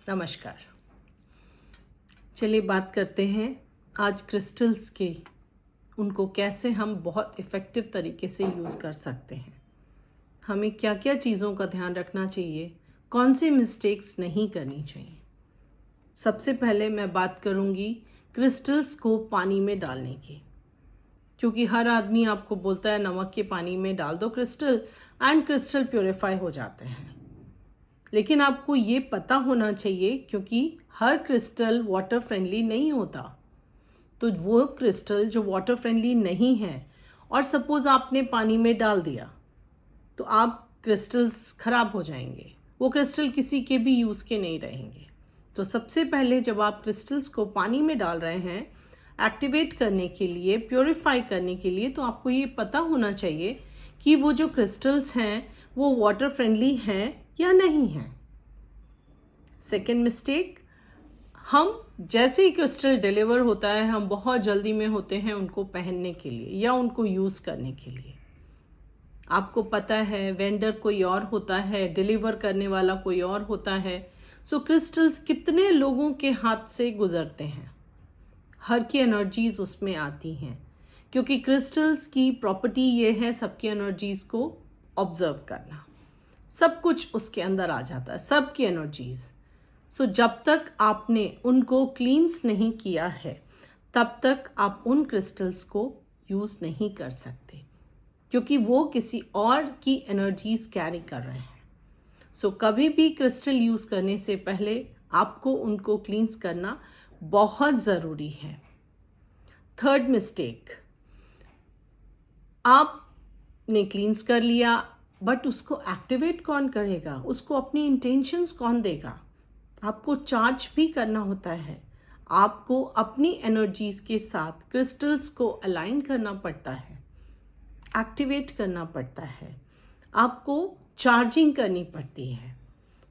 नमस्कार। चलिए बात करते हैं आज क्रिस्टल्स की, उनको कैसे हम बहुत इफ़ेक्टिव तरीके से यूज़ कर सकते हैं। हमें क्या क्या चीज़ों का ध्यान रखना चाहिए, कौन सी मिस्टेक्स नहीं करनी चाहिए। सबसे पहले मैं बात करूँगी क्रिस्टल्स को पानी में डालने की, क्योंकि हर आदमी आपको बोलता है नमक के पानी में डाल दो क्रिस्टल एंड क्रिस्टल प्योरीफाई हो जाते हैं। लेकिन आपको ये पता होना चाहिए, क्योंकि हर क्रिस्टल वाटर फ्रेंडली नहीं होता। तो वो क्रिस्टल जो वाटर फ्रेंडली नहीं है और सपोज़ आपने पानी में डाल दिया, तो आप क्रिस्टल्स ख़राब हो जाएंगे, वो क्रिस्टल किसी के भी यूज़ के नहीं रहेंगे। तो सबसे पहले जब आप क्रिस्टल्स को पानी में डाल रहे हैं एक्टिवेट करने के लिए, प्योरीफाई करने के लिए, तो आपको ये पता होना चाहिए कि वो जो क्रिस्टल्स हैं वो वाटर फ्रेंडली हैं या नहीं है। सेकेंड मिस्टेक, हम जैसे ही क्रिस्टल डिलीवर होता है हम बहुत जल्दी में होते हैं उनको पहनने के लिए या उनको यूज़ करने के लिए। आपको पता है वेंडर कोई और होता है, डिलीवर करने वाला कोई और होता है। सो क्रिस्टल्स कितने लोगों के हाथ से गुजरते हैं, हर की एनर्जीज उसमें आती हैं, क्योंकि क्रिस्टल्स की प्रॉपर्टी ये है सबकी एनर्जीज को ऑब्जर्व करना। सब कुछ उसके अंदर आ जाता है, सबकी एनर्जीज। सो जब तक आपने उनको क्लींस नहीं किया है तब तक आप उन क्रिस्टल्स को यूज़ नहीं कर सकते, क्योंकि वो किसी और की एनर्जीज कैरी कर रहे हैं। सो कभी भी क्रिस्टल यूज़ करने से पहले आपको उनको क्लींस करना बहुत ज़रूरी है। थर्ड मिस्टेक, आपने क्लींस कर लिया बट उसको एक्टिवेट कौन करेगा, उसको अपनी इंटेंशंस कौन देगा। आपको चार्ज भी करना होता है, आपको अपनी एनर्जीज के साथ क्रिस्टल्स को अलाइन करना पड़ता है, एक्टिवेट करना पड़ता है, आपको चार्जिंग करनी पड़ती है।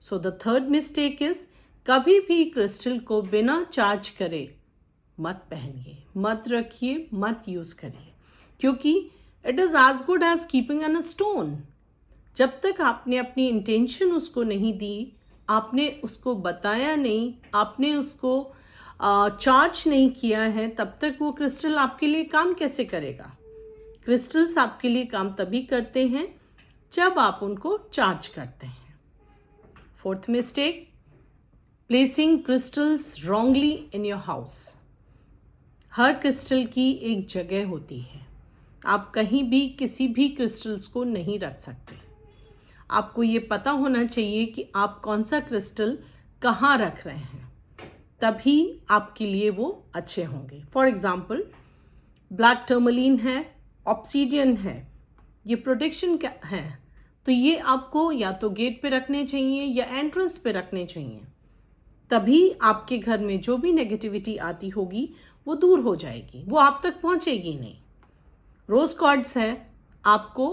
So the third mistake is, कभी भी क्रिस्टल को बिना चार्ज करे मत पहनिए, मत रखिए, मत यूज़ करिए, क्योंकि it is as good as keeping an a stone. जब तक आपने अपनी इंटेंशन उसको नहीं दी, आपने उसको बताया नहीं, आपने उसको चार्ज नहीं किया है, तब तक वो क्रिस्टल आपके लिए काम कैसे करेगा। क्रिस्टल्स आपके लिए काम तभी करते हैं जब आप उनको चार्ज करते हैं। Fourth mistake, placing crystals wrongly in your house. Her crystal की एक जगह होती है, आप कहीं भी किसी भी क्रिस्टल्स को नहीं रख सकते। आपको ये पता होना चाहिए कि आप कौन सा क्रिस्टल कहाँ रख रहे हैं, तभी आपके लिए वो अच्छे होंगे। फॉर एग्जाम्पल, ब्लैक टर्मलीन है, ऑब्सीडियन है, ये प्रोटेक्शन क्या है, तो ये आपको या तो गेट पे रखने चाहिए या एंट्रेंस पे रखने चाहिए। तभी आपके घर में जो भी नेगेटिविटी आती होगी वो दूर हो जाएगी, वो आप तक पहुंचेगी नहीं। रोज कॉर्ड्स है, आपको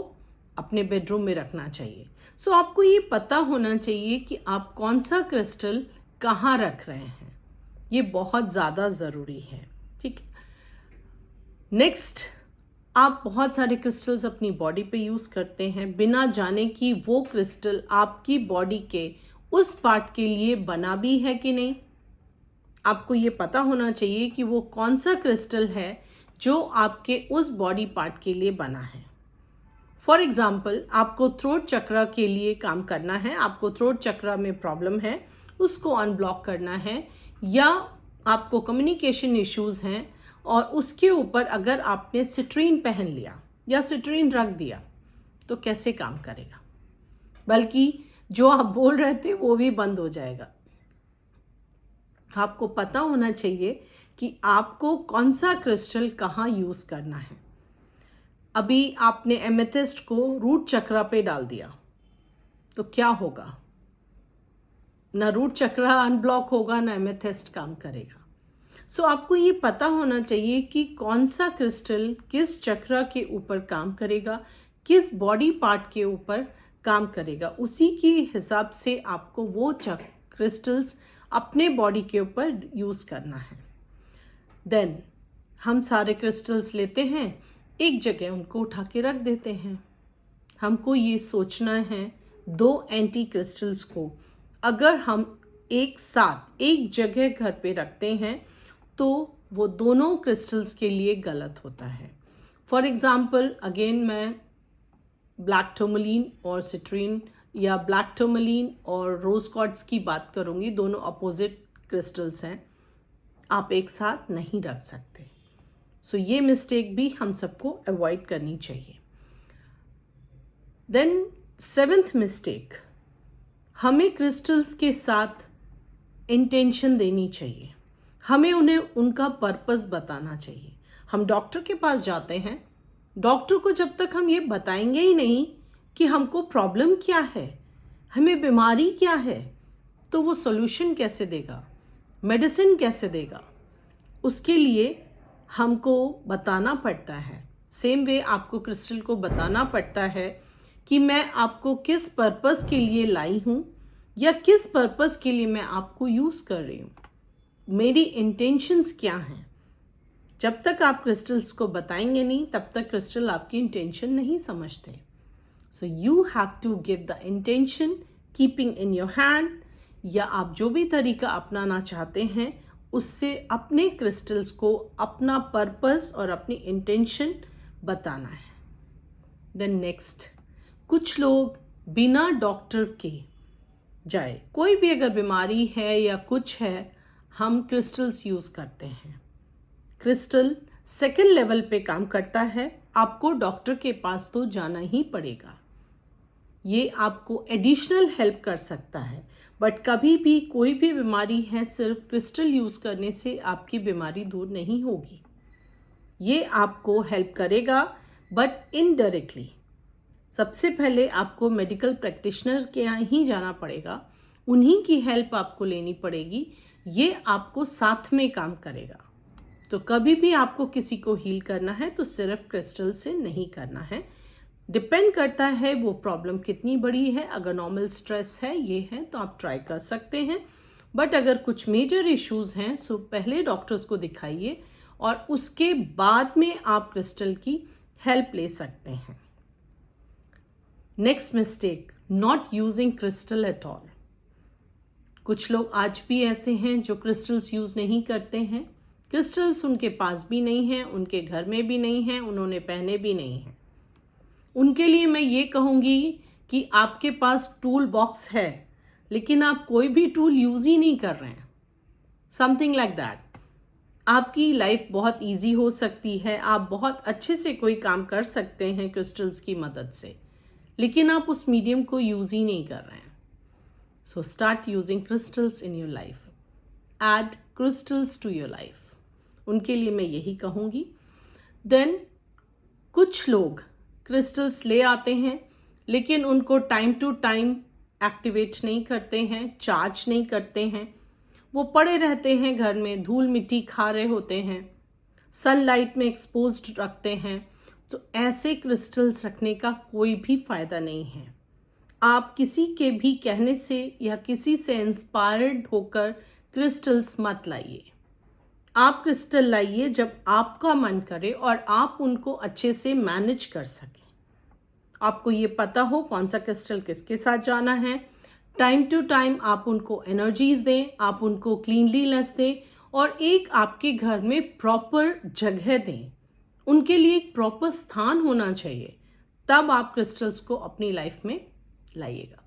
अपने बेडरूम में रखना चाहिए। सो आपको ये पता होना चाहिए कि आप कौन सा क्रिस्टल कहाँ रख रहे हैं, ये बहुत ज़्यादा ज़रूरी है। ठीक है। नेक्स्ट, आप बहुत सारे क्रिस्टल्स अपनी बॉडी पे यूज़ करते हैं बिना जाने कि वो क्रिस्टल आपकी बॉडी के उस पार्ट के लिए बना भी है कि नहीं। आपको ये पता होना चाहिए कि वो कौन सा क्रिस्टल है जो आपके उस बॉडी पार्ट के लिए बना है। फॉर एग्जाम्पल, आपको थ्रोट चक्रा के लिए काम करना है, आपको थ्रोट चक्रा में प्रॉब्लम है, उसको अनब्लॉक करना है, या आपको कम्युनिकेशन इश्यूज हैं और उसके ऊपर अगर आपने सिट्रीन पहन लिया या सिट्रीन रख दिया तो कैसे काम करेगा, बल्कि जो आप बोल रहे थे वो भी बंद हो जाएगा। आपको पता होना चाहिए कि आपको कौन सा क्रिस्टल कहाँ यूज़ करना है। अभी आपने एमेथिस्ट को रूट चक्रा पे डाल दिया तो क्या होगा, ना रूट चक्रा अनब्लॉक होगा ना एमेथिस्ट काम करेगा। सो आपको ये पता होना चाहिए कि कौन सा क्रिस्टल किस चक्रा के ऊपर काम करेगा, किस बॉडी पार्ट के ऊपर काम करेगा, उसी के हिसाब से आपको वो क्रिस्टल्स अपने बॉडी के ऊपर यूज़ करना है। देन हम सारे क्रिस्टल्स लेते हैं, एक जगह उनको उठा के रख देते हैं। हमको ये सोचना है दो एंटी क्रिस्टल्स को अगर हम एक साथ एक जगह घर पे रखते हैं तो वो दोनों क्रिस्टल्स के लिए गलत होता है। फॉर एग्ज़ाम्पल अगेन मैं ब्लैक टर्मलीन और सिट्रीन या ब्लैक टर्मलीन और रोज़ क्वार्ट्ज की बात करूँगी। दोनों अपोजिट क्रिस्टल्स हैं, आप एक साथ नहीं रख सकते। सो ये मिस्टेक भी हम सबको अवॉइड करनी चाहिए। देन 7th मिस्टेक, हमें क्रिस्टल्स के साथ इंटेंशन देनी चाहिए, हमें उन्हें उनका पर्पस बताना चाहिए। हम डॉक्टर के पास जाते हैं, डॉक्टर को जब तक हम ये बताएंगे ही नहीं कि हमको प्रॉब्लम क्या है, हमें बीमारी क्या है, तो वो सॉल्यूशन कैसे देगा, मेडिसिन कैसे देगा। उसके लिए हमको बताना पड़ता है। सेम वे आपको क्रिस्टल को बताना पड़ता है कि मैं आपको किस पर्पस के लिए लाई हूँ या किस पर्पस के लिए मैं आपको यूज़ कर रही हूँ, मेरी इंटेंशंस क्या हैं। जब तक आप क्रिस्टल्स को बताएंगे नहीं तब तक क्रिस्टल आपकी इंटेंशन नहीं समझते। So you have to give the intention keeping in your hand, या आप जो भी तरीका अपनाना चाहते हैं उससे अपने क्रिस्टल्स को अपना पर्पस और अपनी इंटेंशन बताना है। देन नेक्स्ट, कुछ लोग बिना डॉक्टर के जाए, कोई भी अगर बीमारी है या कुछ है, हम क्रिस्टल्स यूज़ करते हैं। क्रिस्टल सेकंड लेवल पे काम करता है, आपको डॉक्टर के पास तो जाना ही पड़ेगा। ये आपको एडिशनल हेल्प कर सकता है, बट कभी भी कोई भी बीमारी है सिर्फ क्रिस्टल यूज़ करने से आपकी बीमारी दूर नहीं होगी। ये आपको हेल्प करेगा बट इनडायरेक्टली। सबसे पहले आपको मेडिकल प्रैक्टिशनर के यहाँ ही जाना पड़ेगा, उन्हीं की हेल्प आपको लेनी पड़ेगी, ये आपको साथ में काम करेगा। तो कभी भी आपको किसी को हील करना है तो सिर्फ क्रिस्टल से नहीं करना है। डिपेंड करता है वो प्रॉब्लम कितनी बड़ी है। अगर नॉर्मल स्ट्रेस है, ये है, तो आप ट्राई कर सकते हैं। बट अगर कुछ मेजर इश्यूज हैं सो पहले डॉक्टर्स को दिखाइए और उसके बाद में आप क्रिस्टल की हेल्प ले सकते हैं। Next mistake, not using crystal at all. कुछ लोग आज भी ऐसे हैं जो क्रिस्टल्स यूज़ नहीं करते हैं। क्रिस्टल्स उनके पास भी नहीं हैं, उनके घर में भी नहीं हैं, उन्होंने पहने भी नहीं हैं। उनके लिए मैं ये कहूँगी कि आपके पास टूल बॉक्स है लेकिन आप कोई भी टूल यूज़ ही नहीं कर रहे हैं, समथिंग लाइक दैट। आपकी लाइफ बहुत इजी हो सकती है, आप बहुत अच्छे से कोई काम कर सकते हैं क्रिस्टल्स की मदद से, लेकिन आप उस मीडियम को यूज़ ही नहीं कर रहे हैं। So start using crystals in your life, add crystals to your life. उनके लिए मैं यही कहूँगी। देन कुछ लोग क्रिस्टल्स ले आते हैं लेकिन उनको टाइम टू टाइम एक्टिवेट नहीं करते हैं, चार्ज नहीं करते हैं, वो पड़े रहते हैं घर में, धूल मिट्टी खा रहे होते हैं, सनलाइट में एक्सपोज्ड रखते हैं। तो ऐसे क्रिस्टल्स रखने का कोई भी फ़ायदा नहीं है। आप किसी के भी कहने से या किसी से इंस्पायर्ड होकर क्रिस्टल्स मत लाइए। आप क्रिस्टल लाइए जब आपका मन करे और आप उनको अच्छे से मैनेज कर सकें। आपको ये पता हो कौन सा क्रिस्टल किसके साथ जाना है। टाइम टू टाइम आप उनको एनर्जीज दें, आप उनको क्लीनलीनेस दें और एक आपके घर में प्रॉपर जगह दें। उनके लिए एक प्रॉपर स्थान होना चाहिए, तब आप क्रिस्टल्स को अपनी लाइफ में लाइएगा।